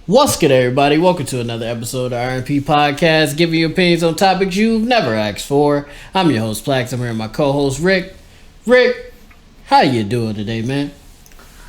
What's good, everybody? Welcome to another episode of R&P Podcast, giving you opinions on topics you've never asked for. I'm your host, PLAX. I'm here with my co-host, Rick. Rick, how you doing today, man?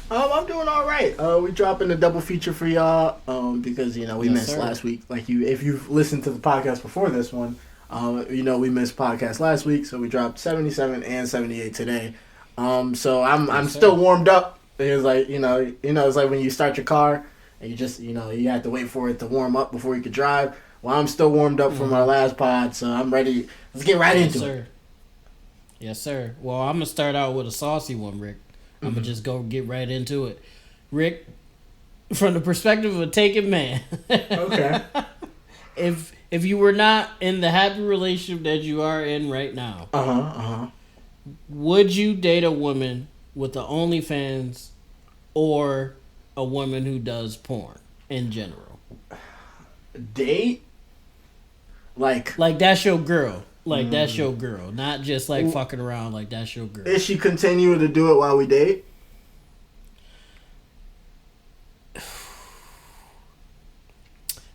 I'm doing all right. We dropping a double feature for y'all because we Yes, missed sir. last week. If you've listened to the podcast before this one, we missed podcast last week, so we dropped 77 and 78 today. So I'm Yes, sir. still warmed up. It's like it's like when you start your car and you just you have to wait for it to warm up before you could drive. Well, I'm still warmed up from our last pod, so I'm ready. Let's get right Yes, into sir. it. Yes, sir. Well, I'm gonna start out with a saucy one, Rick. I'm gonna just go get right into it. Rick, from the perspective of a taken man. Okay. If you were not in the happy relationship that you are in right now, would you date a woman with the OnlyFans or a woman who does porn in general? Date. Like, Like that's your girl. Like that's your girl. Not just like fucking around. Like that's your girl. is she continuing to do it while we date?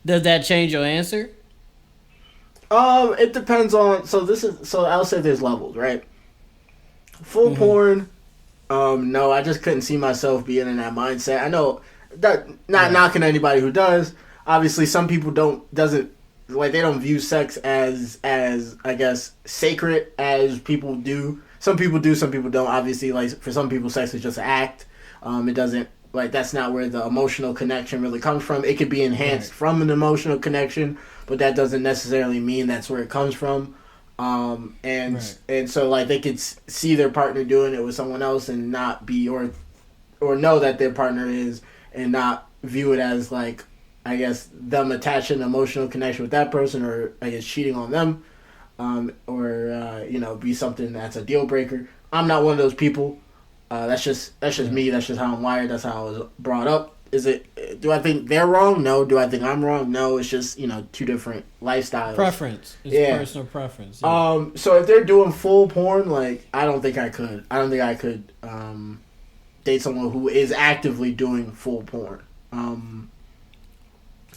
Does that change your answer? It depends on. So I'll say there's levels, right? Full porn. No, I just couldn't see myself being in that mindset. I know that not knocking anybody who does. Obviously, some people doesn't they don't view sex as I guess sacred as people do. Some people do, some people don't. Obviously, like for some people, sex is just an act. It doesn't that's not where the emotional connection really comes from. It could be enhanced from an emotional connection, but that doesn't necessarily mean that's where it comes from. And so they could see their partner doing it with someone else and not be or know that their partner is and not view it as I guess them attaching an emotional connection with that person or I guess cheating on them, or be something that's a deal breaker. I'm not one of those people. That's just me. That's just how I'm wired. That's how I was brought up. Do I think they're wrong? No. Do I think I'm wrong? No. It's just two different lifestyles. Preference. It's personal preference. Yeah. So if they're doing full porn, I don't think I could. I don't think I could date someone who is actively doing full porn.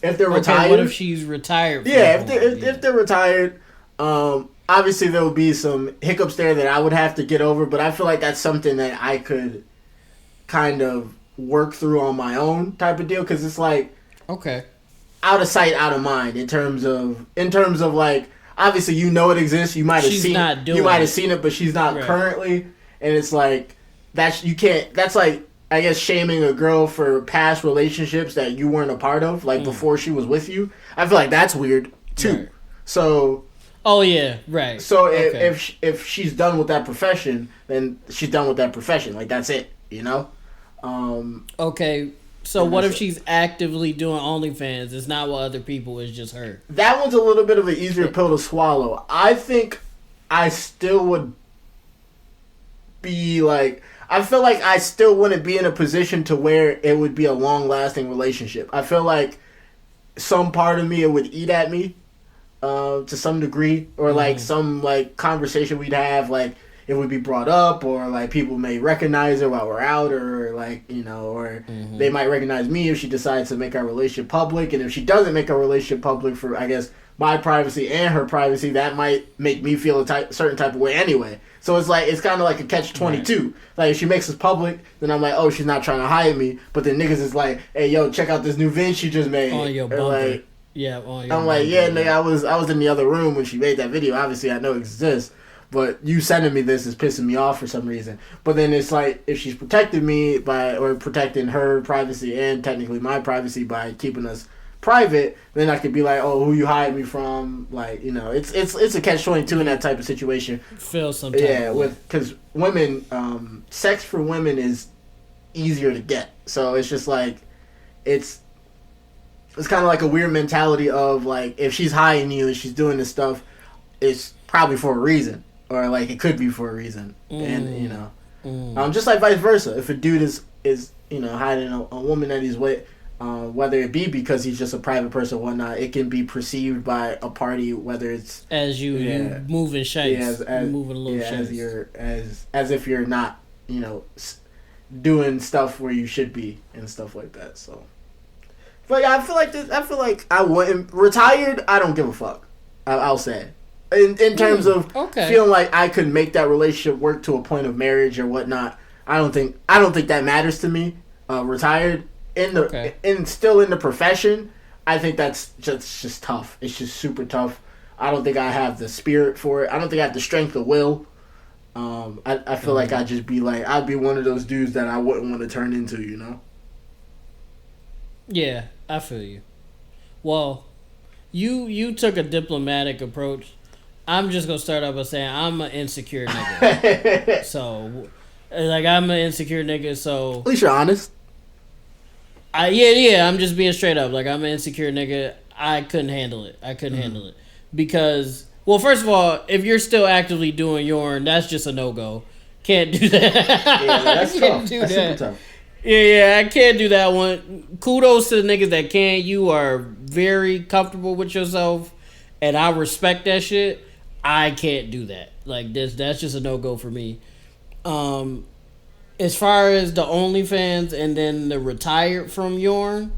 If they're retired, what if she's retired? Yeah, if they're retired, obviously there will be some hiccups there that I would have to get over. But I feel like that's something that I could kind of work through on my own type of deal because it's okay, out of sight, out of mind in terms of obviously it exists. You might have seen it. You might have seen it, but she's not currently, and it's that's you can't. That's I guess shaming a girl for past relationships that you weren't a part of, before she was with you. I feel like that's weird too. Right. So. Oh yeah, right. So if she's done with that profession, then she's done with that profession. That's it. Okay. So what if she's actively doing OnlyFans? It's not with other people. It's just her. That one's a little bit of an easier pill to swallow. I think I still would be I feel like I still wouldn't be in a position to where it would be a long-lasting relationship. I feel like some part of me, it would eat at me to some degree. Or some conversation we'd have, it would be brought up. Or people may recognize her while we're out. Or or they might recognize me if she decides to make our relationship public. And if she doesn't make our relationship public for, I guess, my privacy and her privacy, that might make me feel a certain type of way anyway. So it's kind of like a catch-22. If she makes us public, then I'm oh, she's not trying to hire me. But then niggas is hey, yo, check out this new vid she just made. On your bumper. On your I'm bumper. yeah, nigga, I was in the other room when she made that video. Obviously, I know it exists. But you sending me this is pissing me off for some reason. But then it's if she's protecting me or protecting her privacy and technically my privacy by keeping us private, then I could be oh, who you hired me from? It's a catch-22 in that type of situation. Feel some type because women, sex for women is easier to get. So it's just it's kind of like a weird mentality of if she's hiring you and she's doing this stuff, it's probably for a reason, or it could be for a reason, and just vice versa. If a dude is hiding a woman that he's with. Whether it be because he's just a private person or whatnot, it can be perceived by a party, whether it's as you moving shapes, moving a little shapes, as if you're not doing stuff where you should be and stuff like that. So But yeah, I feel like this. I feel like I wouldn't retired. I don't give a fuck. I'll say in terms of feeling like I could make that relationship work to a point of marriage or whatnot. I don't think that matters to me. Retired in still in the profession. I think that's just tough. It's just super tough. I don't think I have the spirit for it. I don't think I have the strength of will. I feel like I'd be one of those dudes that I wouldn't want to turn into, you know? Yeah, I feel you. Well, you took a diplomatic approach. I'm just gonna start off by saying I'm an insecure nigga. So, like, I'm an insecure nigga. So at least you're honest. I'm just being straight up. Like, I'm an insecure nigga. I couldn't handle it. Handle it because, well, first of all, if you're still actively doing urine, that's just a no go. Can't do that. Yeah, that's tough. That's super tough. Yeah, I can't do that one. Kudos to the niggas that can. You are very comfortable with yourself, and I respect that shit. I can't do that. Like, that's just a no go for me. As far as the OnlyFans and then the retired from urine,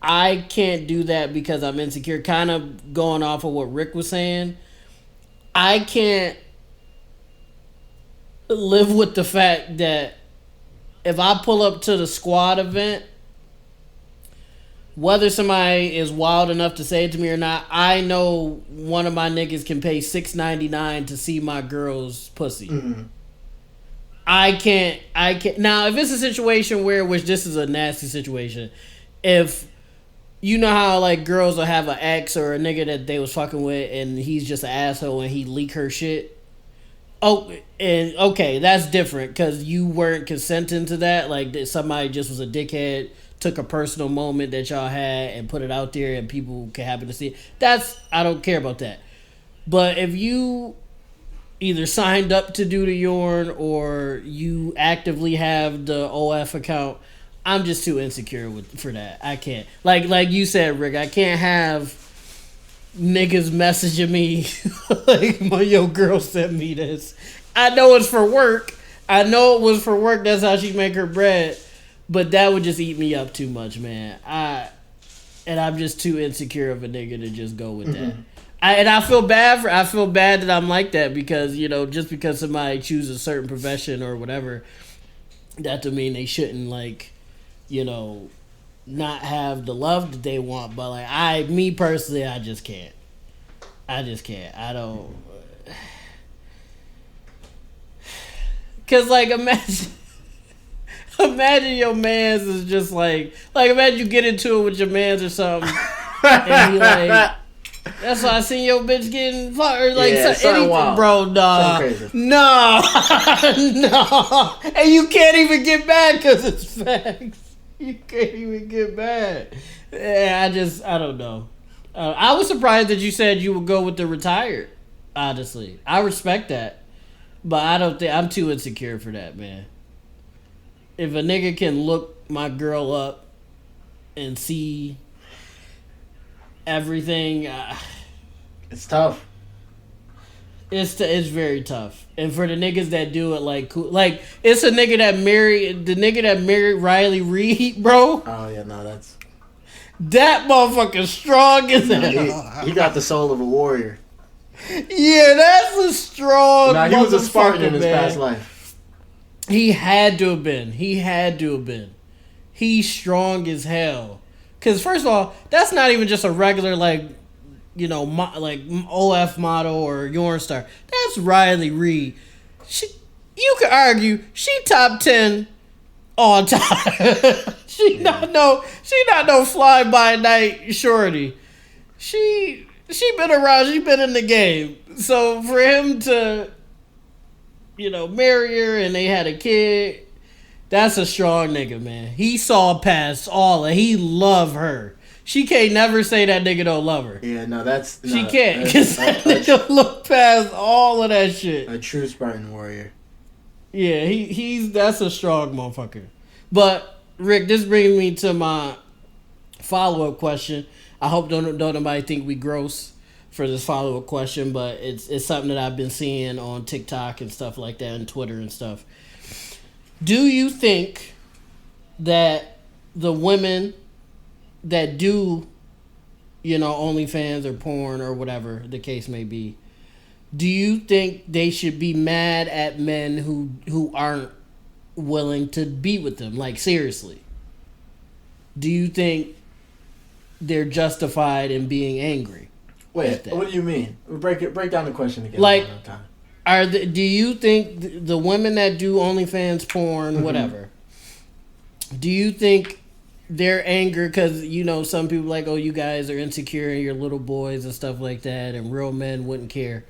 I can't do that because I'm insecure. Kind of going off of what Rick was saying, I can't live with the fact that if I pull up to the squad event, whether somebody is wild enough to say it to me or not, I know one of my niggas can pay $6.99 to see my girl's pussy. Mm-hmm. I can't. Now, if it's a situation which this is a nasty situation, if you know how like girls will have an ex or a nigga that they was fucking with and he's just an asshole and he leak her shit. Oh, and okay, that's different because you weren't consenting to that. Like, somebody just was a dickhead, took a personal moment that y'all had and put it out there and people can happen to see it. I don't care about that. But if you either signed up to do the urine or you actively have the OF account, I'm just too insecure for that. I can't. Like you said, Rick, I can't have niggas messaging me like, yo, girl sent me this. I know it's for work. I know it was for work. That's how she make her bread. But that would just eat me up too much, man. I'm just too insecure of a nigga to just go with that. I feel bad that I'm like that because, you know, just because somebody chooses a certain profession or whatever, that doesn't mean they shouldn't, like, you know, not have the love that they want. But like me personally, I just can't. I don't. Cause like imagine your mans is just like imagine you get into it with your mans or something, and he like. That's why I seen your bitch getting fucked or like anything, wild. Bro. Nah, no, and you can't even get back because it's facts. You can't even get back. Yeah, I don't know. I was surprised that you said you would go with the retired. Honestly, I respect that, but I don't think I'm too insecure for that, man. If a nigga can look my girl up and see everything, it's tough. It's very tough, and for the niggas that do it, like it's a nigga that married Riley Reid, bro. Oh yeah, no, that motherfucker strong as hell. He got the soul of a warrior. Yeah, that's a strong. Nah, he was a Spartan in his past life. He had to have been. He's strong as hell. Because first of all, that's not even just a regular like, you know, like OF model or urine star. That's Riley Reid. You could argue she top 10 all time. She not no fly by night shorty. She been around. She been in the game. So for him to, you know, marry her and they had a kid, that's a strong nigga, man. He saw past all and he love her. She can't never say that nigga don't love her. Yeah, no, she can't because that nigga look past all of that shit. A true Spartan warrior. Yeah, that's a strong motherfucker. But Rick, this brings me to my follow-up question. I hope don't nobody think we gross for this follow-up question, but it's something that I've been seeing on TikTok and stuff like that and Twitter and stuff. Do you think that the women that do, OnlyFans or porn or whatever the case may be, do you think they should be mad at men who aren't willing to be with them? Like, seriously. Do you think they're justified in being angry? Wait, what do you mean? Break down the question again. Like, do you think the women that do OnlyFans, porn, whatever, do you think their anger, because some people like, oh, you guys are insecure and you're little boys and stuff like that, and real men wouldn't care.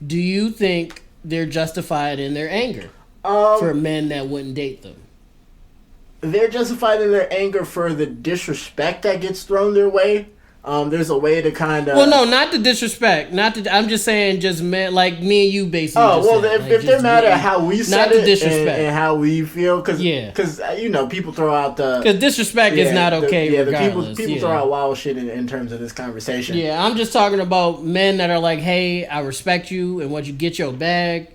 Do you think they're justified in their anger for men that wouldn't date them? They're justified in their anger for the disrespect that gets thrown their way. There's a way to kind of... Well, no, not the disrespect. I'm just saying just men, like me and you basically. Oh, well, if they're mad at how we said it and how we feel, because people throw out the... Because disrespect is not okay regardless. People throw out wild shit in terms of this conversation. Yeah, I'm just talking about men that are like, hey, I respect you, and once you get your bag,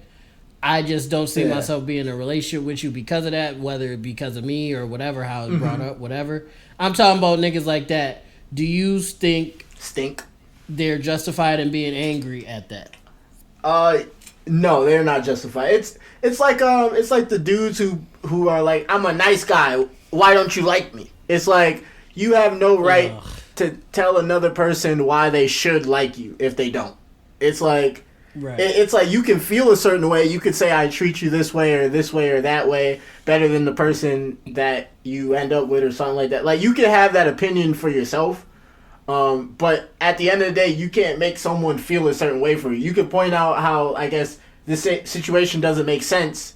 I just don't see myself being in a relationship with you because of that, whether it because of me or whatever, how it's brought up, whatever. I'm talking about niggas like that. Do you think they're justified in being angry at that? No, they're not justified. It's like the dudes who are like, I'm a nice guy, why don't you like me? It's like you have no right to tell another person why they should like you if they don't. It's like it's like you can feel a certain way. You could say I treat you this way or that way better than the person that you end up with or something like that. Like, you can have that opinion for yourself, but at the end of the day, you can't make someone feel a certain way for you. You can point out how, I guess, this situation doesn't make sense.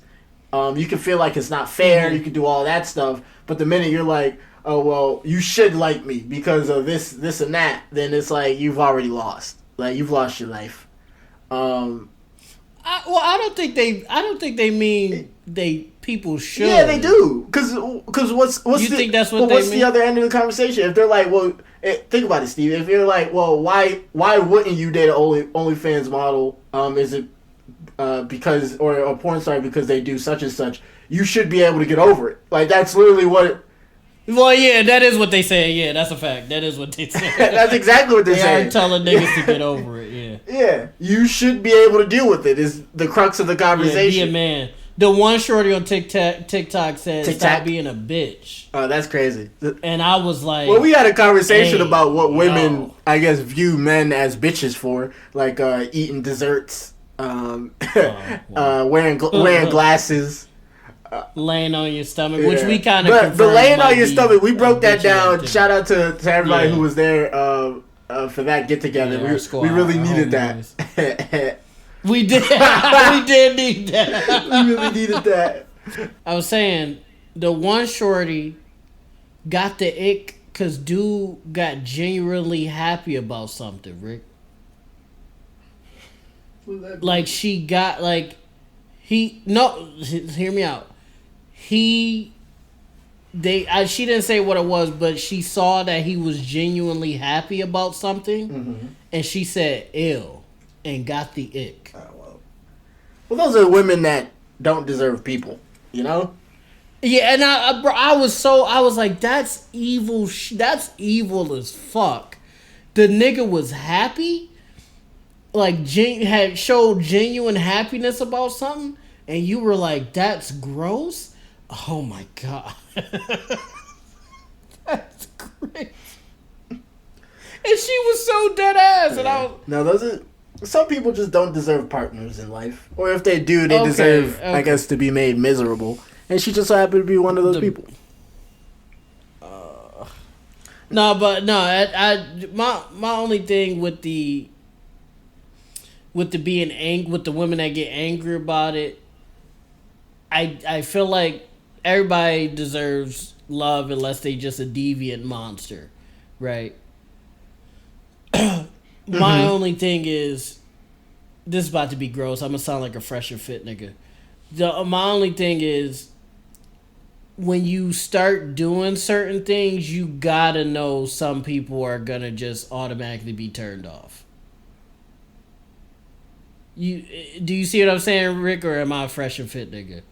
You can feel like it's not fair. You can do all that stuff. But the minute you're like, oh, well, you should like me because of this and that, then it's like you've already lost. Like, you've lost your life. I don't think they mean people should. Yeah, they do. Because what's you think that's what they what's mean? the other end of the conversation? If they're like, well, think about it, Steve. If you're like, well, why wouldn't you date an OnlyFans model? Is it because or a porn star because they do such and such? You should be able to get over it. Like, that's literally what. Well, yeah, that is what they say. Yeah, that's a fact. That is what they say. That's exactly what they say. They are telling niggas to get over it. Yeah. Yeah, you should be able to deal with it. Is the crux of the conversation. Yeah, be a man. The one shorty on TikTok said, "Stop being a bitch." Oh, that's crazy. And I was like, well, we had a conversation about what women, I guess, view men as bitches for, like eating desserts, wearing glasses. Laying on your stomach, which we kind of. But the laying on your stomach, we broke that down. Shout out to everybody who was there for that get together. We really needed that. We did. We did need that. We really needed that. I was saying the one shorty got the ick because dude got genuinely happy about something, Rick. Like, she got like hear me out. She didn't say what it was, but she saw that he was genuinely happy about something, and she said "ew" and got the ick. Oh, well, those are women that don't deserve people, you know. Yeah, and I was like, that's evil. That's evil as fuck. The nigga was happy, like had showed genuine happiness about something, and you were like, that's gross. Oh my god. That's crazy. And she was so dead ass. And I was... Now, some people just don't deserve partners in life. Or if they do, they deserve, I guess, to be made miserable. And she just so happened to be one of those people. My only thing with the being angry, with the women that get angry about it, I feel like everybody deserves love unless they just a deviant monster, right? My only thing is, this is about to be gross. I'm gonna sound like a fresh and fit nigga. My only thing is, when you start doing certain things, you gotta know some people are gonna just automatically be turned off. Do you see what I'm saying, Rick, or am I a fresh and fit nigga?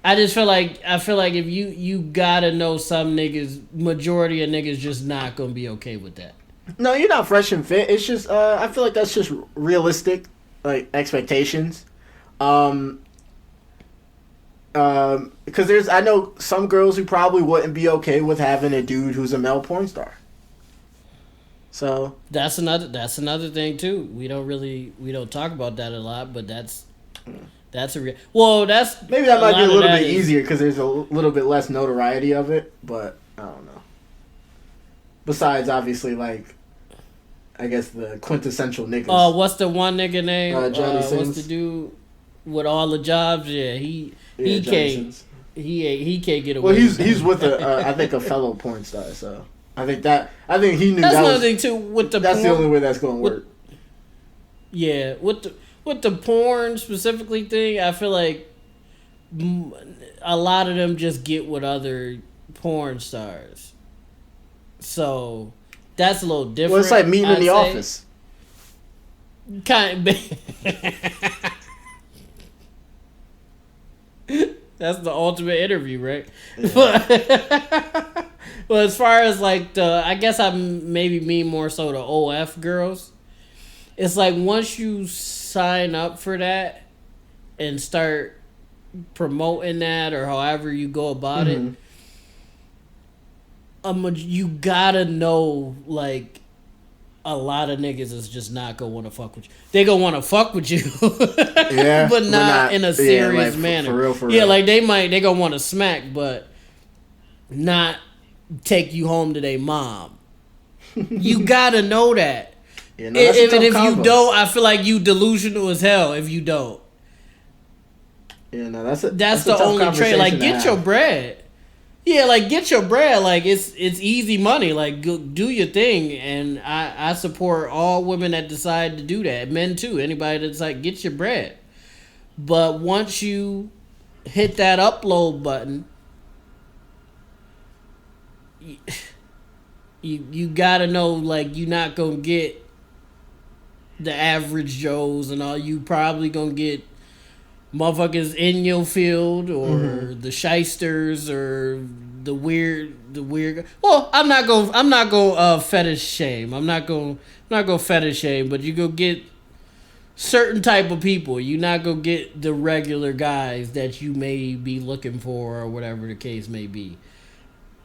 I just feel like if you gotta know some niggas, majority of niggas just not gonna be okay with that. No, you're not fresh and fit. It's just I feel like that's just realistic, like expectations. Um, because I know some girls who probably wouldn't be okay with having a dude who's a male porn star. So that's another thing too. We don't talk about that a lot, but that's a real. Well, that's maybe that might be a little bit easier because there's a little bit less notoriety of it. But I don't know. Besides, obviously, like I guess the quintessential niggas. What's the one nigga name? Johnny Sins. What's the dude with all the jobs? Yeah, he can't. He can't get away. Well, he's with I think a fellow porn star. So I think he knew that's that another was, thing too. With the that's porn, the only way that's going to work. Yeah, with the porn specifically thing, I feel like a lot of them just get with other porn stars. So that's a little different. Well, it's like meeting in the office. Kind of. That's the ultimate interview, right? Yeah. Well, as far as like I guess I maybe mean more so the OF girls. It's like once you sign up for that and start promoting that or however you go about it, you gotta know like a lot of niggas is just not gonna want to fuck with you. They gonna want to fuck with you, yeah, but not in a serious like manner. For real. Yeah, like they gonna want to smack, but not take you home to their mom. You gotta know that. Yeah, no, that's if combo. You don't, I feel like you delusional as hell. If you don't, yeah, no, that's the only trait. Like, get your bread. Yeah, like get your bread. Like it's easy money. Like go, do your thing, and I support all women that decide to do that. Men too. Anybody that's like get your bread. But once you hit that upload button, you gotta know like you're not gonna get the average Joes and all. You probably gonna get motherfuckers in your field or the shysters or the weird. Well, I'm not gonna fetish shame. I'm not gonna fetish shame. But you go get certain type of people. You're not gonna get the regular guys that you may be looking for or whatever the case may be.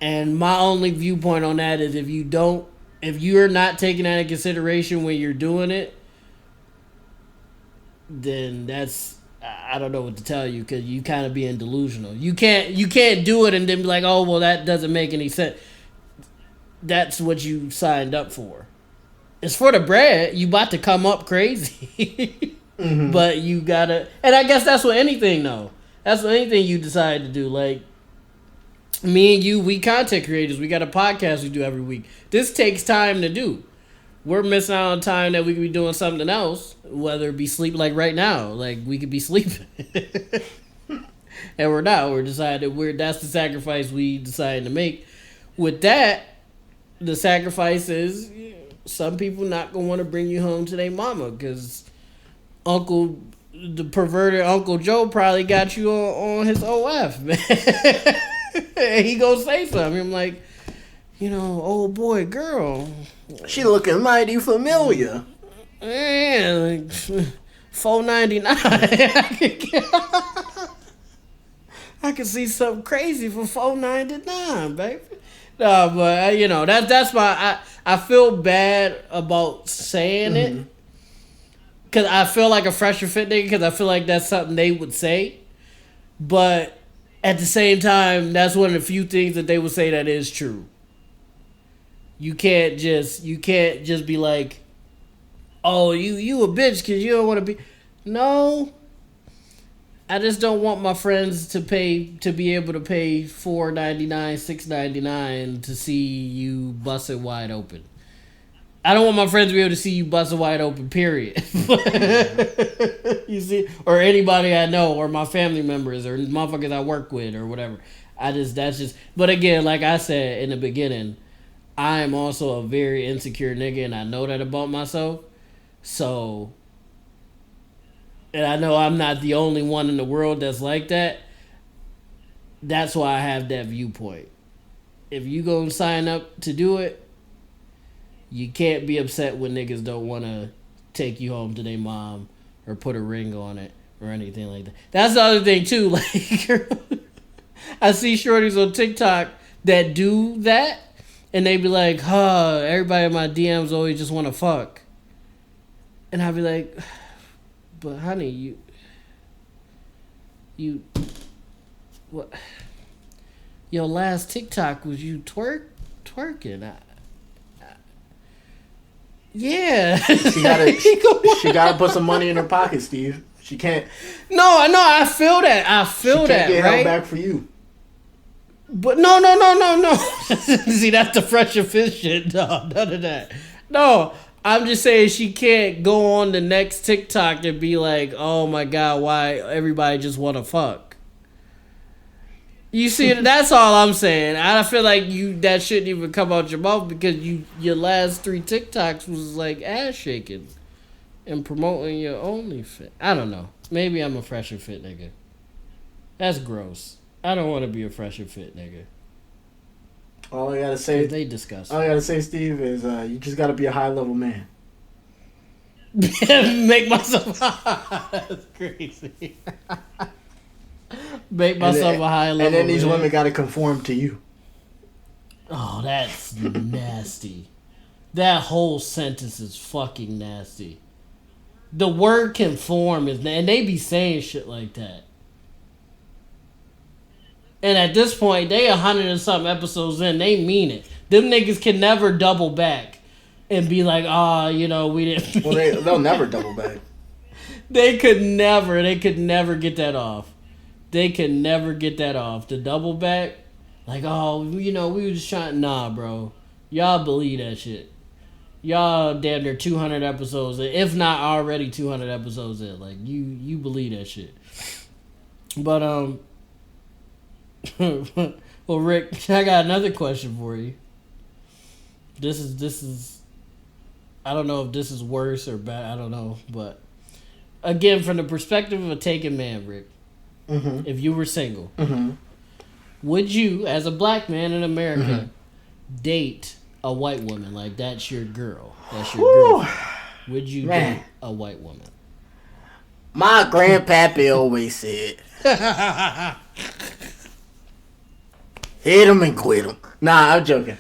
And my only viewpoint on that is if you're not taking that into consideration when you're doing it, then I don't know what to tell you because you kind of being delusional. You can't do it and then be like, oh well, that doesn't make any sense. That's what you signed up for. It's for the bread. You about to come up crazy, but you gotta. And I guess that's what anything though. That's what anything you decide to do. Like me and you, we content creators. We got a podcast we do every week. This takes time to do. We're missing out on time that we could be doing something else, whether it be sleep like right now. Like we could be sleeping. And we're not. We're decided that's the sacrifice we decided to make. With that, the sacrifice is some people not gonna want to bring you home to their mama because the perverted Uncle Joe probably got you on his OF, man. And he gonna say something. I'm like, old boy, girl. She looking mighty familiar. Man, like $4.99. I could see something crazy for $4.99, baby. No, but that's why I feel bad about saying it because I feel like a fresher fit nigga because I feel like that's something they would say, but at the same time, that's one of the few things that they would say that is true. You can't just be like, oh, you a bitch because you don't want to be. No, I just don't want my friends to be able to pay $4.99, $6.99 to see you bust it wide open. I don't want my friends to be able to see you bust it wide open. Period. You see, or anybody I know, or my family members, or motherfuckers I work with, or whatever. But again, like I said in the beginning, I am also a very insecure nigga, and I know that about myself. So, and I know I'm not the only one in the world that's like that. That's why I have that viewpoint. If you go sign up to do it, you can't be upset when niggas don't want to take you home to their mom or put a ring on it or anything like that. That's the other thing too. Like, I see shorties on TikTok that do that, and they be like, "Huh, everybody in my DMs always just want to fuck," and I be like, "But honey, you, what? Your last TikTok was you twerking." Yeah. She gotta put some money in her pocket, Steve. She can't. No, I feel that. She can't get held back for you. But no. See, that's the fresh and fit shit. No, none of that. No, I'm just saying she can't go on the next TikTok and be like, "Oh my God, why everybody just want to fuck?" You see, that's all I'm saying. I feel like that shouldn't even come out your mouth because your last 3 TikToks was like ass shaking and promoting your OnlyFans. I don't know. Maybe I'm a fresh and fit nigga. That's gross. I don't want to be a fresh and fit nigga. All I gotta say, they discuss. All I gotta say, Steve, is you just gotta be a high level man. Make myself. That's crazy. Make myself a high level. And then these women gotta conform to you. Oh, that's nasty. That whole sentence is fucking nasty. The word conform is, and they be saying shit like that. And at this point, they 100 and something episodes in, they mean it. Them niggas can never double back and be like, we didn't. Well, they'll never double back. They could never get that off. They can never get that off. The double back, like, we were just trying. Nah, bro. Y'all believe that shit. Y'all damn near 200 episodes in, if not already 200 episodes in. Like, you believe that shit. But, well, Rick, I got another question for you. This is, I don't know if this is worse or bad. I don't know. But, again, from the perspective of a taken man, Rick. Mm-hmm. If you were single, mm-hmm. would you, as a black man in America, mm-hmm. date a white woman? Like, that's your girl. That's your girl. Would you date a white woman? My grandpappy always said, hit him and quit him. Nah, I'm joking.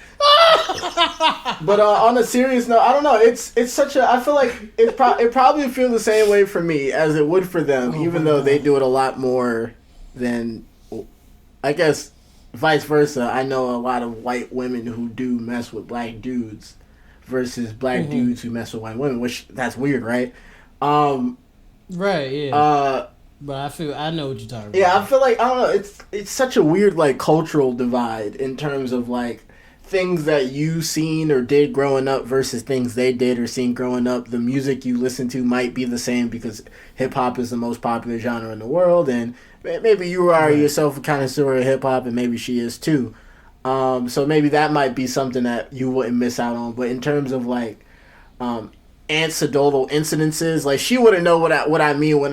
But on a serious note, I don't know. It's such a. I feel like it probably feel the same way for me as it would for them, even though they do it a lot more than, I guess, vice versa. I know a lot of white women who do mess with black dudes versus black mm-hmm. dudes who mess with white women, which that's weird, right? Right. Yeah. But I know what you're talking about. Yeah, I feel like, I don't know. It's such a weird like cultural divide in terms of like. Things that you seen or did growing up versus things they did or seen growing up. The music you listen to might be the same because hip-hop is the most popular genre in the world, and maybe you are yourself a connoisseur of hip-hop, and maybe she is too. So maybe that might be something that you wouldn't miss out on. But in terms of like anecdotal incidences, like she wouldn't know what I mean when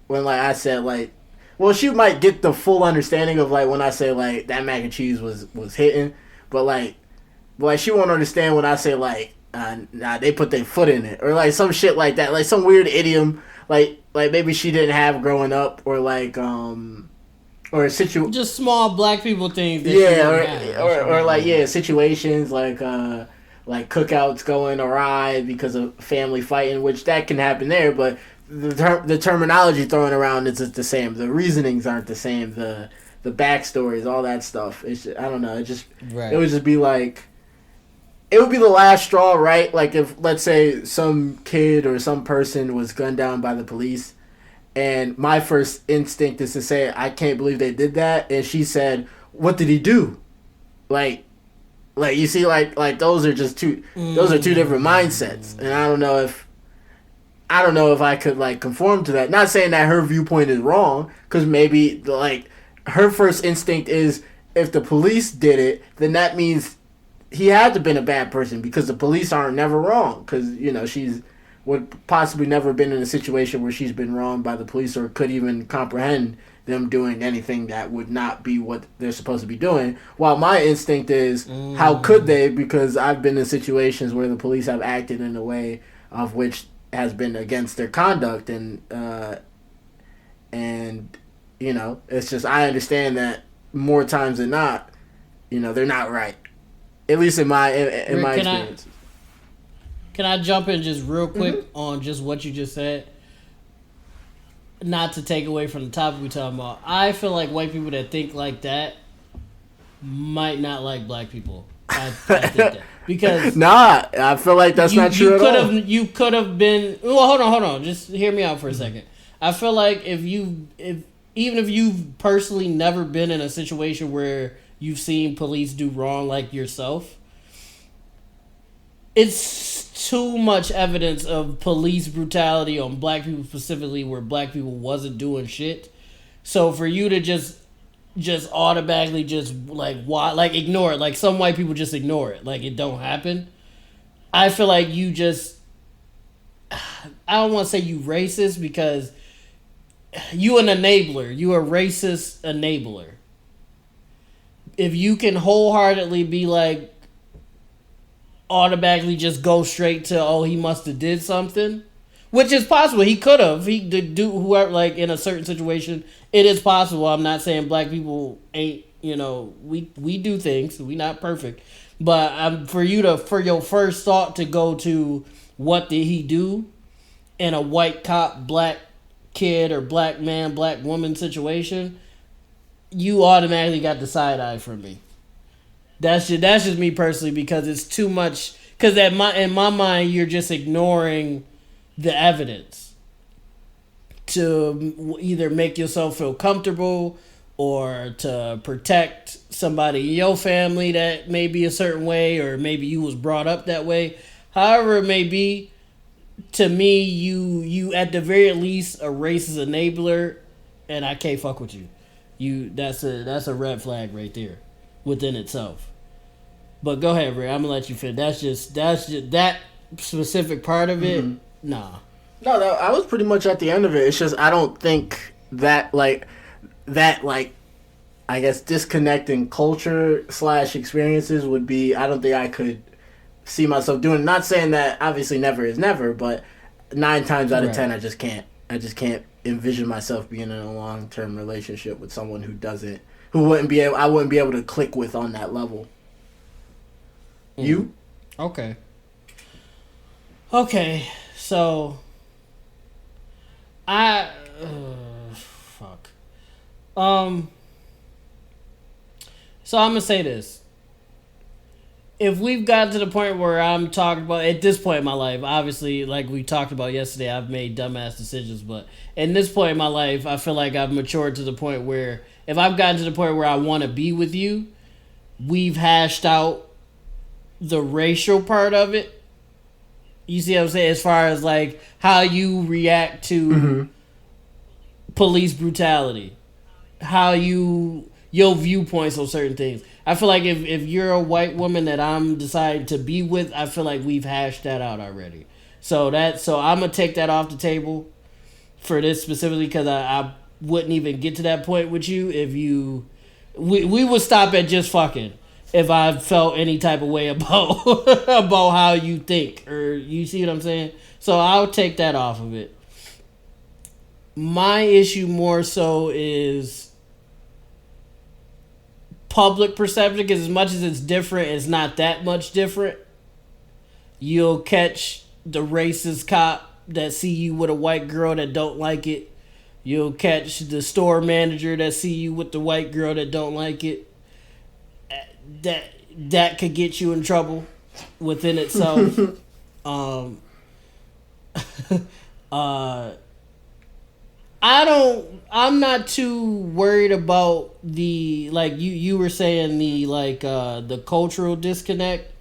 like I said like, well, she might get the full understanding of like when I say like that mac and cheese was hitting. But like she won't understand when I say like, they put their foot in it or like some shit like that, like some weird idiom, like maybe she didn't have growing up, or like or a just small black people things. Or like situations like cookouts going awry because of family fighting, which that can happen there, but the terminology thrown around is the same. The reasonings aren't the same. The backstories, all that stuff. It's just, I don't know. It would just be like, it would be the last straw, right? Like if, let's say, some kid or some person was gunned down by the police, and my first instinct is to say, I can't believe they did that, and she said, what did he do? Like you see, like those are just two different mindsets, and I don't know if I could like conform to that. Not saying that her viewpoint is wrong, because maybe like. Her first instinct is if the police did it, then that means he had to have been a bad person because the police aren't never wrong. Because, she's would possibly never been in a situation where she's been wronged by the police or could even comprehend them doing anything that would not be what they're supposed to be doing. While my instinct is, how could they? Because I've been in situations where the police have acted in a way of which has been against their conduct, and you know, it's just, I understand that more times than not, you know, they're not right. At least in my experience. Can I jump in just real quick on just what you just said? Not to take away from the topic we're talking about. I feel like white people that think like that might not like black people. I think that. Because nah, I feel like that's not true at all. You could have been... Well, hold on. Just hear me out for a second. I feel like even if you've personally never been in a situation where you've seen police do wrong like yourself, it's too much evidence of police brutality on black people specifically where black people wasn't doing shit. So for you to just automatically just like ignore it, like some white people just ignore it, like it don't happen. I feel like you just... I don't want to say you racist because you an enabler. You a racist enabler. If you can wholeheartedly be like, automatically just go straight to, oh, he must have did something, which is possible. He could have. He did do whoever, like in a certain situation. It is possible. I'm not saying black people ain't, you know, we do things. We not perfect, but for your first thought to go to what did he do in a white cop, black kid or black man, black woman situation, you automatically got the side eye from me. That's just me personally, because it's too much. Because in my mind, you're just ignoring the evidence to either make yourself feel comfortable or to protect somebody in your family that may be a certain way, or maybe you was brought up that way. However it may be, to me, you at the very least a racist enabler, and I can't fuck with you. That's a red flag right there within itself. But go ahead, Ray. I'm gonna let you finish. That's just that specific part of it. Nah. No, I was pretty much at the end of it. It's just I don't think that I guess disconnecting culture / experiences would be. I don't think I could see myself doing. Not saying that obviously never is never, but 9 times out of 10, I just can't envision myself being in a long-term relationship with someone I wouldn't be able to click with on that level. You? Okay, so fuck. So I'm gonna say this. If we've got to the point where I'm talking about, at this point in my life, obviously, like we talked about yesterday, I've made dumbass decisions, but in this point in my life, I feel like I've matured to the point where if I've gotten to the point where I want to be with you, we've hashed out the racial part of it. You see what I'm saying? As far as like how you react to police brutality, how your viewpoints on certain things. I feel like if you're a white woman that I'm deciding to be with, I feel like we've hashed that out already. So I'm gonna take that off the table for this specifically, because I wouldn't even get to that point with you if we would stop at just fucking if I felt any type of way about about how you think, or you see what I'm saying. So I'll take that off of it. My issue more so is public perception, because as much as it's different, it's not that much different. You'll catch the racist cop that see you with a white girl that don't like it. You'll catch the store manager that see you with the white girl that don't like it. That could get you in trouble within itself. I'm not too worried about the, like you were saying, the cultural disconnect,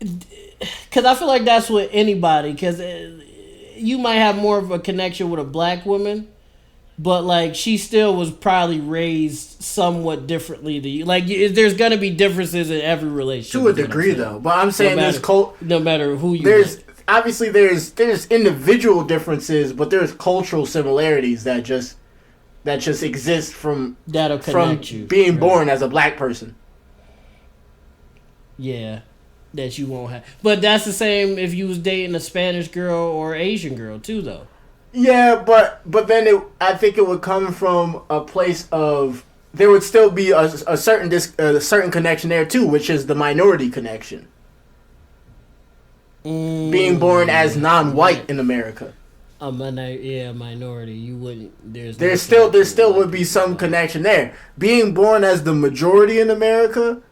because I feel like that's with anybody, because you might have more of a connection with a black woman, but like she still was probably raised somewhat differently to you. Like there's gonna be differences in every relationship to a degree, though. But I'm saying no matter who you. There's obviously there's individual differences, but there's cultural similarities that just that just exists from that'll connect you being born as a black person. Yeah, that you won't have. But that's the same if you was dating a Spanish girl or Asian girl too, though. Yeah, but then I think it would come from a place of there would still be a certain connection there too, which is the minority connection. Being born as non-white in America. Minority. You wouldn't. There still would be some connection there. Being born as the majority in America,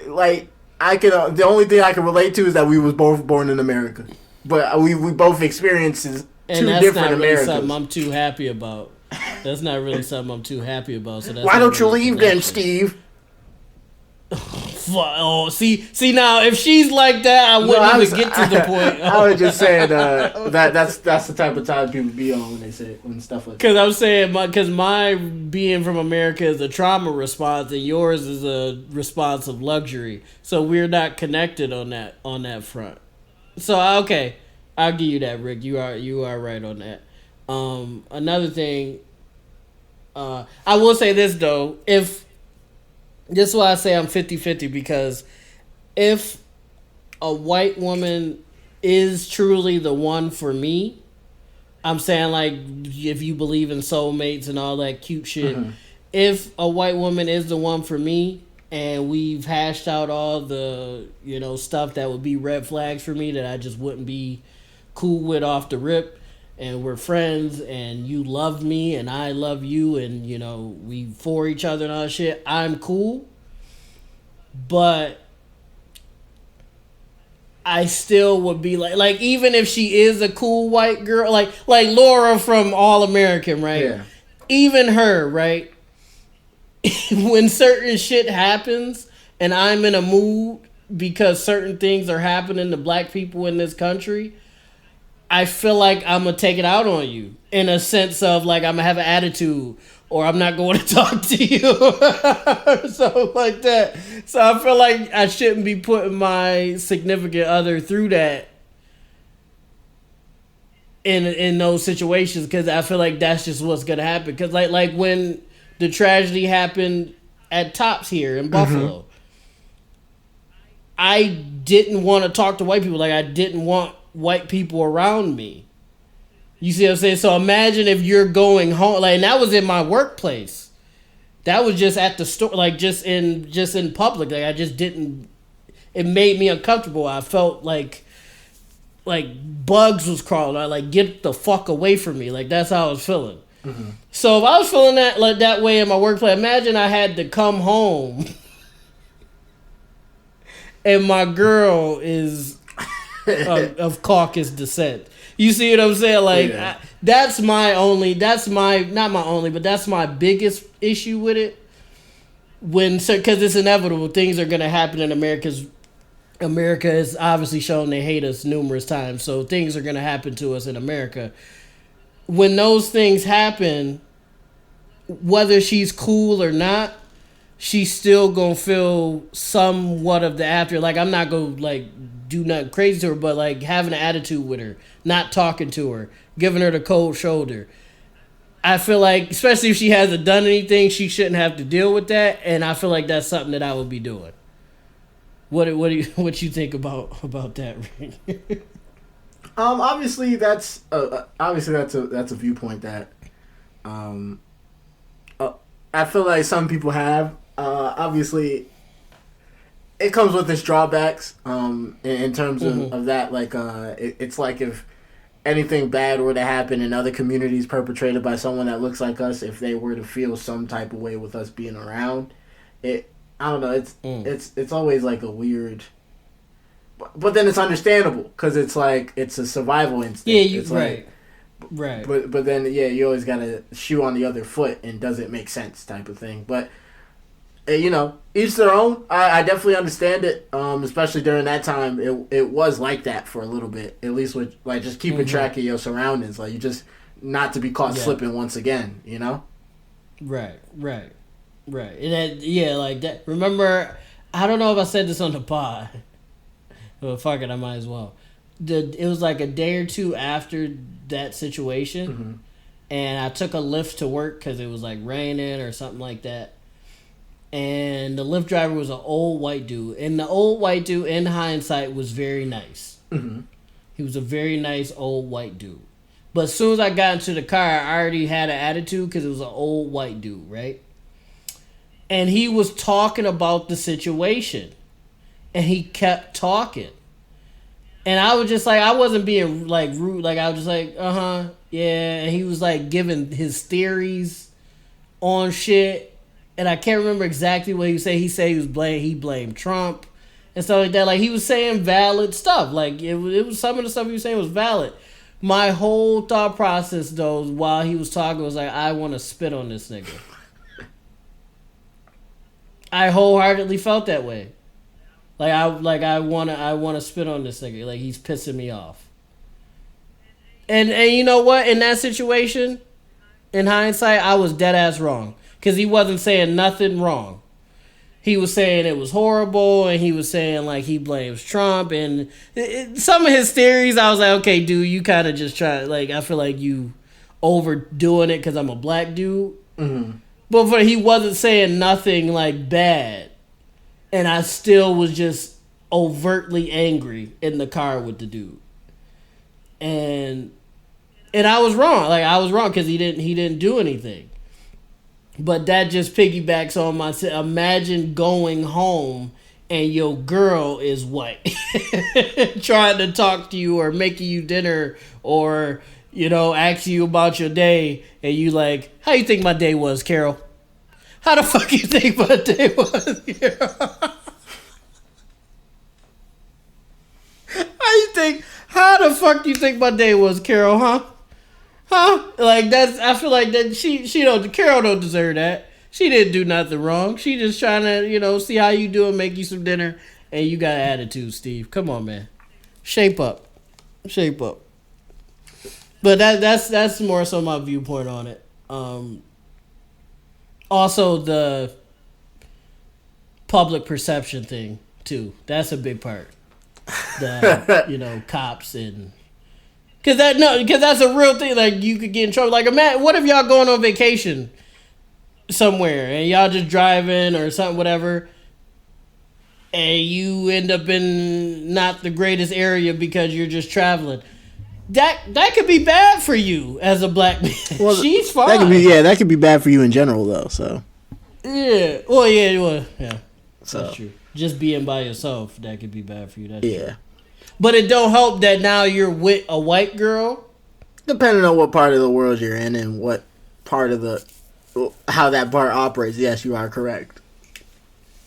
like I can. The only thing I can relate to is that we was both born in America, but we both experiences two different Americas. Something I'm too happy about. That's not really something I'm too happy about. So that's why don't you leave then, Steve? Oh, see now if she's like that, I wouldn't even get to the point. I was just saying that's the type of time people be on when they say when stuff like that. Because I'm saying my being from America is a trauma response and yours is a response of luxury. So we're not connected on that front. So okay, I'll give you that, Rick. You are right on that. Another thing, I will say this though, this is why I say I'm 50-50, because if a white woman is truly the one for me, I'm saying like if you believe in soulmates and all that cute shit, if a white woman is the one for me and we've hashed out all the, stuff that would be red flags for me that I just wouldn't be cool with off the rip, and we're friends and you love me and I love you and we for each other and all that shit, I'm cool. But I still would be like even if she is a cool white girl, like Laura from All American, right? Yeah. Even her, right? When certain shit happens and I'm in a mood because certain things are happening to black people in this country, I feel like I'm going to take it out on you in a sense of like I'm going to have an attitude or I'm not going to talk to you or something like that. So I feel like I shouldn't be putting my significant other through that in those situations, because I feel like that's just what's going to happen. Because like when the tragedy happened at Tops here in Buffalo, I didn't want to talk to white people. Like I didn't want white people around me. You see what I'm saying? So imagine if you're going home, like, and that was in my workplace. That was just at the store, like just in public. Like I just didn't. It made me uncomfortable. I felt like bugs was crawling. I like get the fuck away from me. Like that's how I was feeling. So if I was feeling that way in my workplace, imagine I had to come home and my girl is of Caucasus descent. You see what I'm saying? Like that's my biggest issue with it. Because it's inevitable, things are gonna happen in America. America has obviously shown they hate us numerous times, so things are gonna happen to us in America. When those things happen, whether she's cool or not, she's still gonna feel somewhat of the after. Like I'm not gonna like do nothing crazy to her, but like having an attitude with her, not talking to her, giving her the cold shoulder. I feel like, especially if she hasn't done anything, she shouldn't have to deal with that, and I feel like that's something that I would be doing. What you think about that, Rick? Obviously that's a viewpoint that I feel like some people have. Obviously, it comes with its drawbacks. In terms of that, like it's like if anything bad were to happen in other communities perpetrated by someone that looks like us, if they were to feel some type of way with us being around, I don't know. It's always like a weird. But then it's understandable because it's like it's a survival instinct. Yeah, it's right. Right. But then you always gotta shoe on the other foot and does it make sense type of thing. But each their own. I definitely understand it. Especially during that time, it was like that for a little bit. At least with like just keeping track of your surroundings, like you just not to be caught slipping once again. Right. And like that. Remember, I don't know if I said this on the pod. Well, fuck it, I might as well. It was like a day or two after that situation. and I took a Lyft to work because it was like raining or something like that. And the Lyft driver was an old white dude, and the old white dude, in hindsight, was very nice. Mm-hmm. He was a very nice old white dude. But as soon as I got into the car, I already had an attitude because it was an old white dude, right? And he was talking about the situation, and he kept talking. And I was just like, I wasn't being like rude. Like, I was just like, yeah. And he was like giving his theories on shit. And I can't remember exactly what he said. He said he blamed Trump and stuff like that. Like, he was saying valid stuff. Like, it was some of the stuff he was saying was valid. My whole thought process, though, while he was talking, was like, I want to spit on this nigga. I wholeheartedly felt that way. I wanna spit on this nigga. Like, he's pissing me off. And you know what? In that situation, in hindsight, I was dead ass wrong. Because he wasn't saying nothing wrong. He was saying it was horrible, and he was saying, like, he blames Trump. And some of his theories, I was like, okay, dude, you kind of just try. Like, I feel like you overdoing it because I'm a black dude. Mm-hmm. But he wasn't saying nothing, like, bad. And I still was just overtly angry in the car with the dude. And I was wrong. Like, I was wrong because he didn't do anything. But that just piggybacks on my... Imagine going home and your girl is white. Trying to talk to you or making you dinner or, asking you about your day. And you like, how you think my day was, Carol? How the fuck you think my day was, Carol? How the fuck you think my day was, Carol, huh? Huh? Like, I feel like that Carol don't deserve that. She didn't do nothing wrong. She just trying to, see how you doing, make you some dinner, and you got an attitude, Steve. Come on, man. Shape up. But that's more so my viewpoint on it. Also, the public perception thing, too. That's a big part. The, cops and... Because that's a real thing. Like, you could get in trouble. Like, imagine, what if y'all going on vacation somewhere and y'all just driving or something, whatever, and you end up in not the greatest area because you're just traveling. That could be bad for you as a black man. Well, she's fine. That could be bad for you in general, though. So. Yeah. Well, yeah. So. That's true. Just being by yourself, that could be bad for you. That's true. But it don't help that now you're with a white girl. Depending on what part of the world you're in and what part of how that part operates. Yes, you are correct.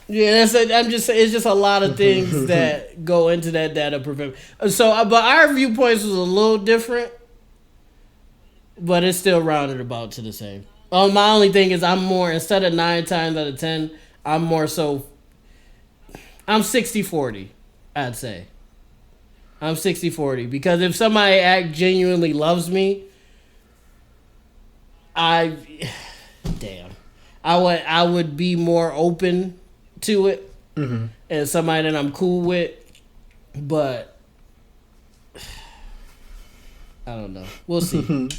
Yeah, I'm just saying, it's just a lot of things that go into that data prevent. So, but our viewpoints was a little different, but it's still rounded about to the same. My only thing is instead of 9 times out of 10, I'm 60-40, I'd say. I'm 60-40 because if somebody genuinely loves me, I would be more open to it, and somebody that I'm cool with, but I don't know. We'll see.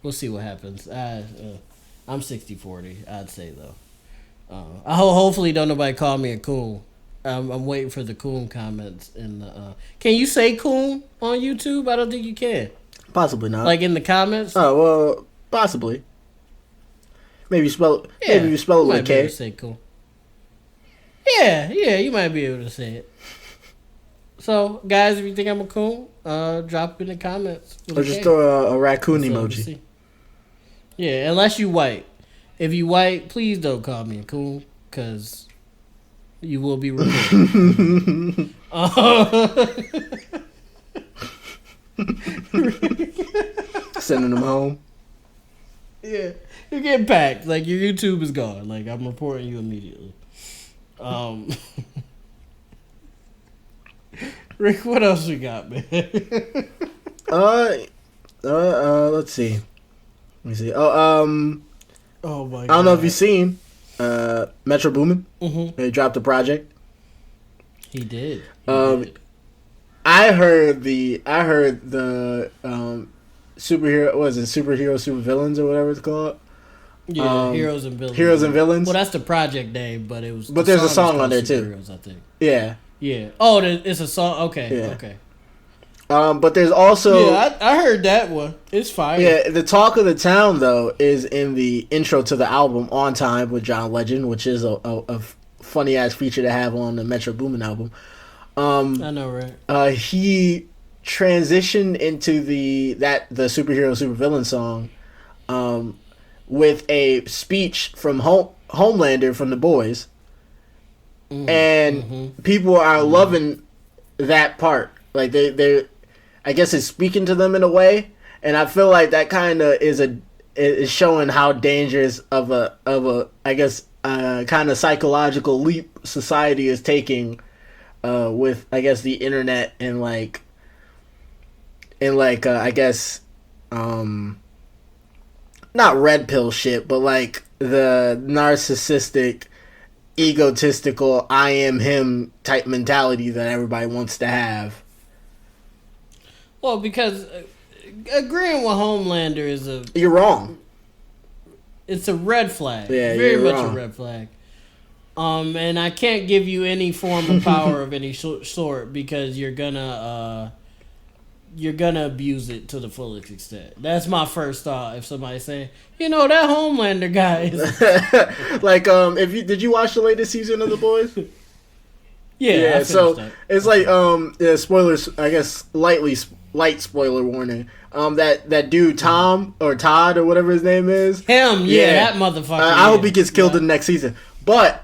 We'll see what happens. I'm 60-40, I'd say though. Hopefully don't nobody call me a coon. I'm waiting for the coon comments in the. Can you say coon on YouTube? I don't think you can. Possibly not. Like in the comments. Oh well, possibly. Maybe you spell it. Yeah, maybe you spell it with K. Say coon. Yeah, you might be able to say it. So, guys, if you think I'm a coon, drop it in the comments. Or just throw a raccoon emoji. Yeah, unless you white. If you white, please don't call me a coon, because you will be reported. Sending them home. Yeah, you're getting packed. Like, your YouTube is gone. Like, I'm reporting you immediately. Rick, what else we got, man? Let's see. Let me see. Oh my God. I don't know if you've seen Metro Boomin. He dropped a project. He did. I heard the superhero. What is it? Superhero, supervillains, or whatever it's called. Yeah, Heroes and Villains. Heroes and Villains. Well, that's the project name, but it was. But there's a song on there too. I think. Yeah. Yeah. Oh, it's a song. Okay. Yeah. Okay. But there's also I heard that one. It's fire. Yeah, the talk of the town though is in the intro to the album "On Time" with John Legend, which is a funny ass feature to have on the Metro Boomin album. I know, right? He transitioned into the superhero supervillain song, with a speech from Homelander from The Boys, and people are loving that part. Like they I guess it's speaking to them in a way, and I feel like that kind of is showing how dangerous of a I guess kind of psychological leap society is taking with I guess the internet and I guess not red pill shit, but like the narcissistic, egotistical I am him type mentality that everybody wants to have. Well, because agreeing with Homelander is you're wrong. It's a red flag. Yeah, very you're much wrong. a red flag. And I can't give you any form of power of any sort because you're gonna abuse it to the fullest extent. That's my first thought. If somebody say, that Homelander guy is like, did you watch the latest season of The Boys? Yeah. So that. it's like, spoilers. I guess light spoiler warning. That dude Tom or Todd or whatever his name is. Him, that motherfucker. I hope he gets killed in the next season. But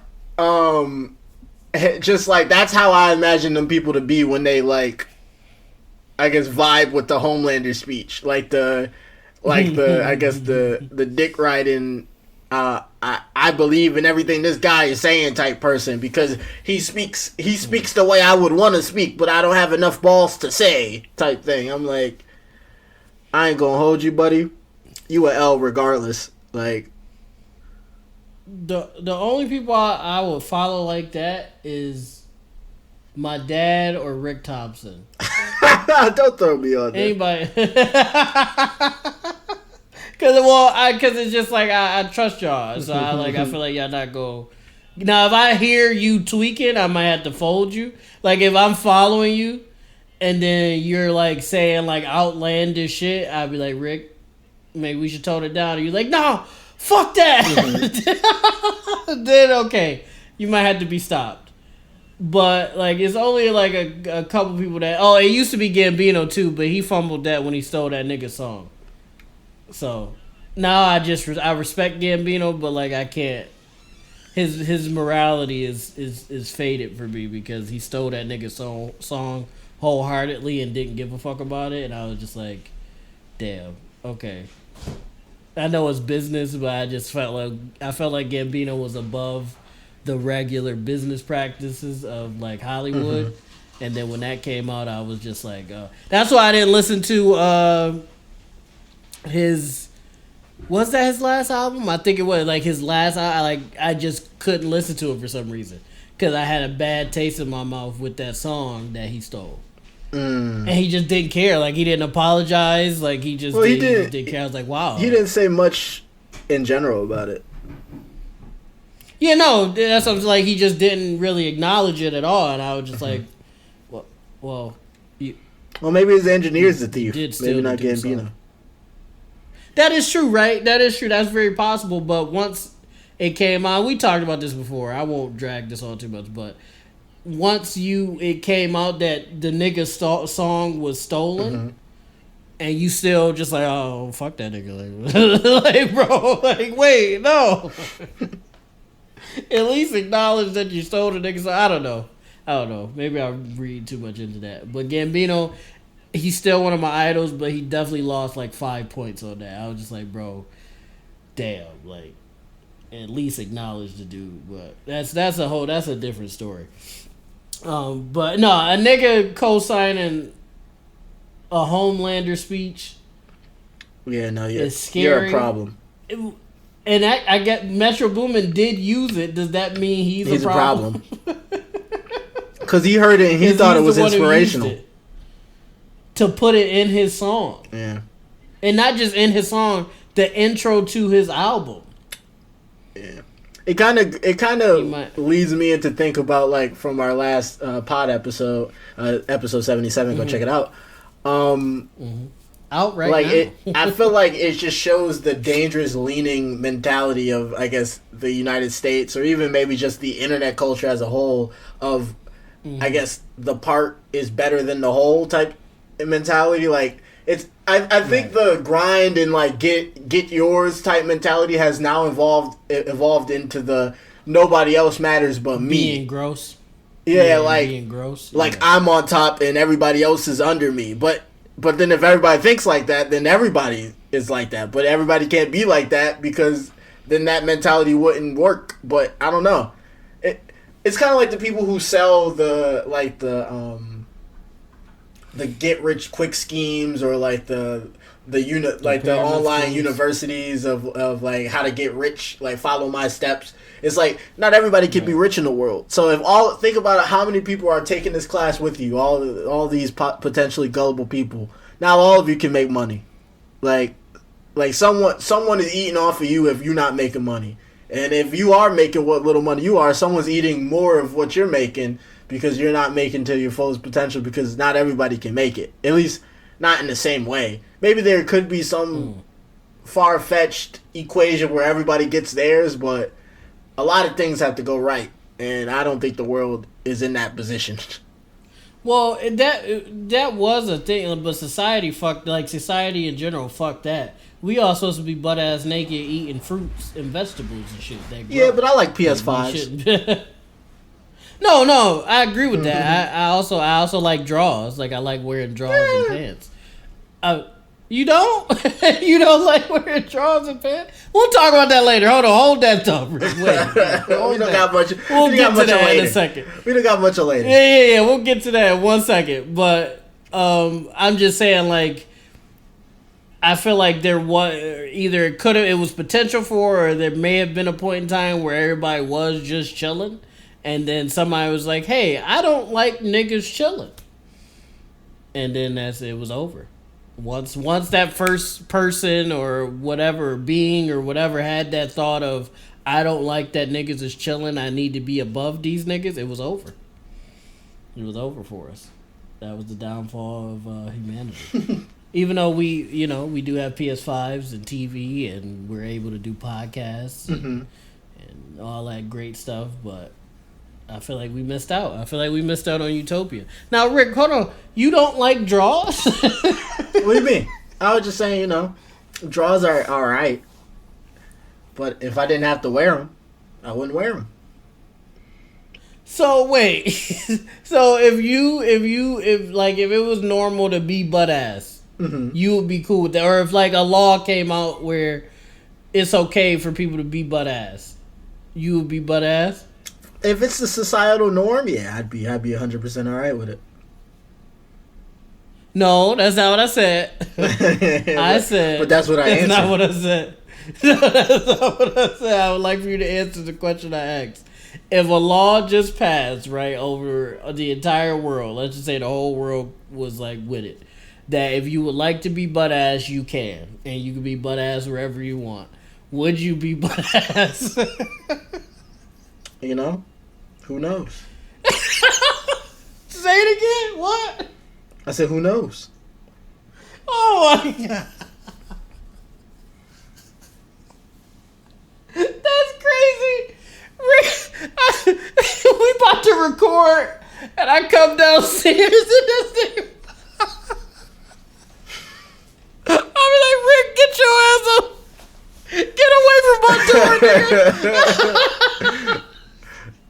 just like that's how I imagine them people to be when they like, I guess vibe with the Homelander speech, I guess the dick riding. I believe in everything this guy is saying type person because he speaks the way I would want to speak, but I don't have enough balls to say type thing. I'm like, I ain't gonna hold you, buddy. You a L regardless. Like the only people I would follow like that is my dad or Rick Thompson. Don't throw me on there. Anybody. Because it's just like I trust y'all, so I feel like y'all not go. Now if I hear you tweaking, I might have to fold you. Like if I'm following you, and then you're like saying like outlandish shit, I'd be like, Rick, maybe we should tone it down. And you're like, no, fuck that. Then okay, you might have to be stopped. But like it's only like a couple people that it used to be Gambino too, but he fumbled that when he stole that nigga song. So now I respect Gambino, but like I can't. His morality is faded for me because he stole that nigga song wholeheartedly and didn't give a fuck about it, and I was just like, damn, okay. I know it's business, but I felt like Gambino was above the regular business practices of like Hollywood, and then when that came out, I was just like, that's why I didn't listen to was that his last album? I think it was like his last. I just couldn't listen to it for some reason because I had a bad taste in my mouth with that song that he stole, and he just didn't care. Like he didn't apologize. Like he just didn't care. I was like, wow. He didn't say much in general about it. Yeah, no, that's what I'm like. He just didn't really acknowledge it at all, and I was just like, well, maybe his engineer's the thief. Maybe not Gambino. That is true, right? That is true. That's very possible. But once it came out, we talked about this before. I won't drag this on too much, but once it came out that the nigga song was stolen, and you still just like, oh, fuck that nigga, like bro, like wait, no. At least acknowledge that you stole the nigga song. I don't know. Maybe I read too much into that. But Gambino, he's still one of my idols, but he definitely lost like 5 points on that. I was just like, bro, damn, like at least acknowledge the dude. But that's a different story. But no, a nigga co-signing a Homelander speech. Yeah, no, is scary. You're a problem. And I get Metro Boomin did use it. Does that mean he's a problem? Because he heard it and he thought it was inspirational. To put it in his song. Yeah. And not just in his song, the intro to his album. Yeah. It kind of leads me into think about, like, from our last pod episode, episode 77. Go check it out. Out right like now. I feel like it just shows the dangerous leaning mentality of, I guess, the United States, or even maybe just the internet culture as a whole, of I guess the part is better than the whole type mentality. Like, it's I think the grind and, like, get yours type mentality has now evolved into the nobody else matters but me. Being gross. Yeah, like being gross. Like, yeah. I'm on top and everybody else is under me. But then if everybody thinks like that, then everybody is like that. But everybody can't be like that, because then that mentality wouldn't work. But I don't know. It's kind of like the people who sell the get rich quick schemes, or like the online universities of like how to get rich, like follow my steps. It's like, not everybody can be rich in the world. So think about it, how many people are taking this class with you, all these potentially gullible people. Not all of you can make money. Like someone is eating off of you if you're not making money. And if you are making what little money you are, someone's eating more of what you're making, because you're not making to your fullest potential, because not everybody can make it. At least not in the same way. Maybe there could be some far-fetched equation where everybody gets theirs, but a lot of things have to go right, and I don't think the world is in that position. Well, that was a thing, but society in general fucked that. We all supposed to be butt ass naked eating fruits and vegetables and shit. Yeah, but I like PS5s. No, I agree with that. I also like drawers. Like, I like wearing drawers and pants. You don't? You don't like wearing drawers and pants? We'll talk about that later. Hold that thought. Wait. We don't got much. We'll get to that in a second. We don't got much later. Yeah. We'll get to that in 1 second. But I'm just saying, like, I feel like there was either it was potential for, or there may have been a point in time where everybody was just chilling, and then somebody was like, "Hey, I don't like niggas chilling," and then it was over. Once that first person or whatever being or whatever had that thought of, I don't like that niggas is chilling, I need to be above these niggas, it was over. It was over for us. That was the downfall of humanity. Even though we do have PS5s and TV, and we're able to do podcasts and all that great stuff, but I feel like we missed out. I feel like we missed out on Utopia. Now, Rick, hold on. You don't like draws? What do you mean? I was just saying, draws are all right. But if I didn't have to wear them, I wouldn't wear them. So, wait. So, if it was normal to be butt ass, you would be cool with that? Or if, like, a law came out where it's okay for people to be butt ass, you would be butt ass? If it's the societal norm, yeah, I'd be 100% all right with it. No, that's not what I said. I said, but that's what I answered. That's not what I said. No, that's not what I said. I would like for you to answer the question I asked. If a law just passed, right, over the entire world, let's just say the whole world was like with it, that if you would like to be butt ass, you can, and you can be butt ass wherever you want. Would you be butt ass? Who knows? Say it again. What? I said, who knows? Oh my god. That's crazy. We about to record, and I come downstairs and this thing. I'll be like, Rick, get your ass up. Get away from my door,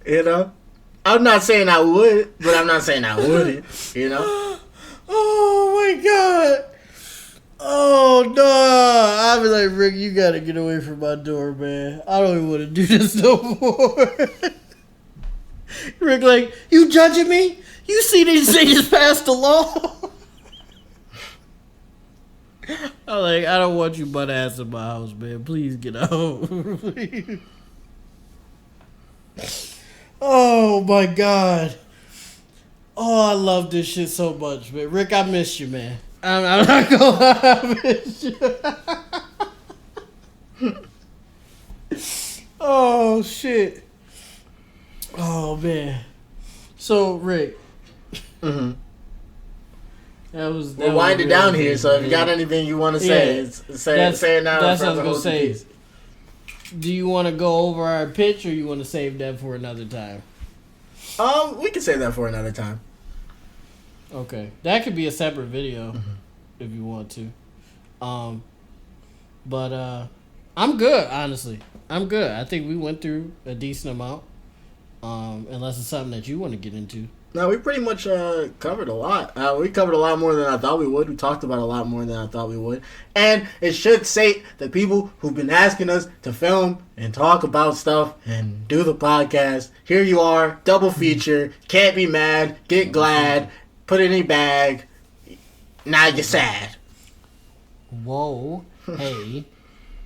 nigga. I'm not saying I would, but I'm not saying I wouldn't, Oh my god. Oh no. I'll be like, Rick, you gotta get away from my door, man. I don't even want to do this no more. Rick, like, you judging me? You see they just passed the law? I'm like, I don't want you butt ass in my house, man. Please get out. Please. Oh my god. Oh, I love this shit so much, man. Rick, I miss you, man. I'm not gonna lie, bitch. Oh shit. Oh man. So Rick. Mm-hmm. We're winding down here, so if you got anything you want to say, say it now. That's what I was gonna say. Do you want to go over our pitch, or you want to save that for another time? We can save that for another time. Okay, that could be a separate video if you want to. But I'm good, honestly. I'm good. I think we went through a decent amount. Unless it's something that you want to get into. No, we pretty much covered a lot. We covered a lot more than I thought we would. We talked about a lot more than I thought we would. And it should say that people who've been asking us to film and talk about stuff and do the podcast, here you are, double feature, can't be mad, get glad, put it in a bag, now you're sad. Whoa, hey.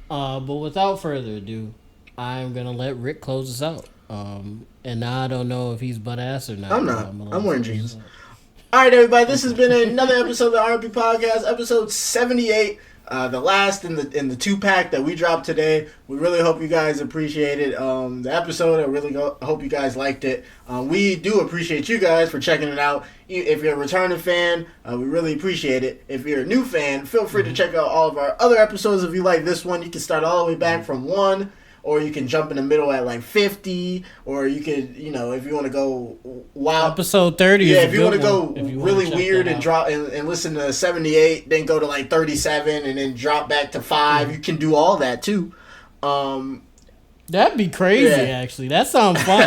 But without further ado, I'm going to let Rick close us out. And now I don't know if he's butt ass or not. I'm not. I'm wearing jeans. All right, everybody. This has been another episode of the R&B Podcast, episode 78, the last in the 2-pack that we dropped today. We really hope you guys appreciated the episode. I really hope you guys liked it. We do appreciate you guys for checking it out. If you're a returning fan, we really appreciate it. If you're a new fan, feel free to check out all of our other episodes. If you like this one, you can start all the way back from 1. Or you can jump in the middle at like 50, or you could, if you want to go wild. Episode 30. Yeah, if you want to go really weird and drop and listen to 78, then go to like 37, and then drop back to 5. You can do all that too. That'd be crazy, actually. That sounds fun.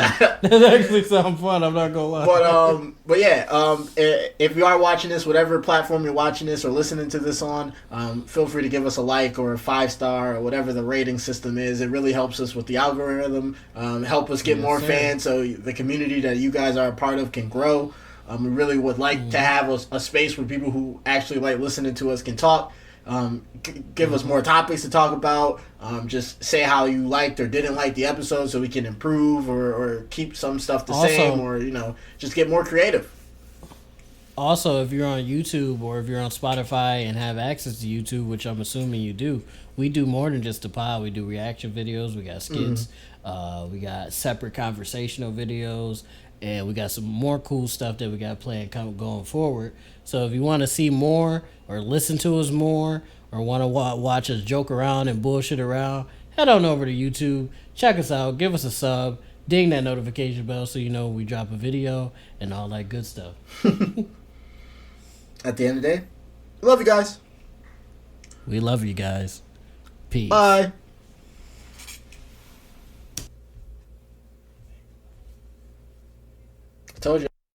That actually sounds fun. I'm not gonna lie. But yeah, if you are watching this, whatever platform you're watching this or listening to this on, feel free to give us a like or a 5-star or whatever the rating system is. It really helps us with the algorithm. Help us get more fans, so the community that you guys are a part of can grow. We really would like to have a space where people who actually like listening to us can talk. Give us more topics to talk about. Just say how you liked or didn't like the episode so we can improve or keep some stuff the same, or just get more creative. Also, if you're on YouTube or if you're on Spotify and have access to YouTube, which I'm assuming you do, we do more than just a pod. We do reaction videos, we got skits, we got separate conversational videos, and we got some more cool stuff that we got planned going forward. So if you want to see more or listen to us more or want to watch us joke around and bullshit around, head on over to YouTube, check us out, give us a sub, ding that notification bell so you know when we drop a video and all that good stuff. At the end of the day, love you guys. We love you guys. Peace. Bye. I told you.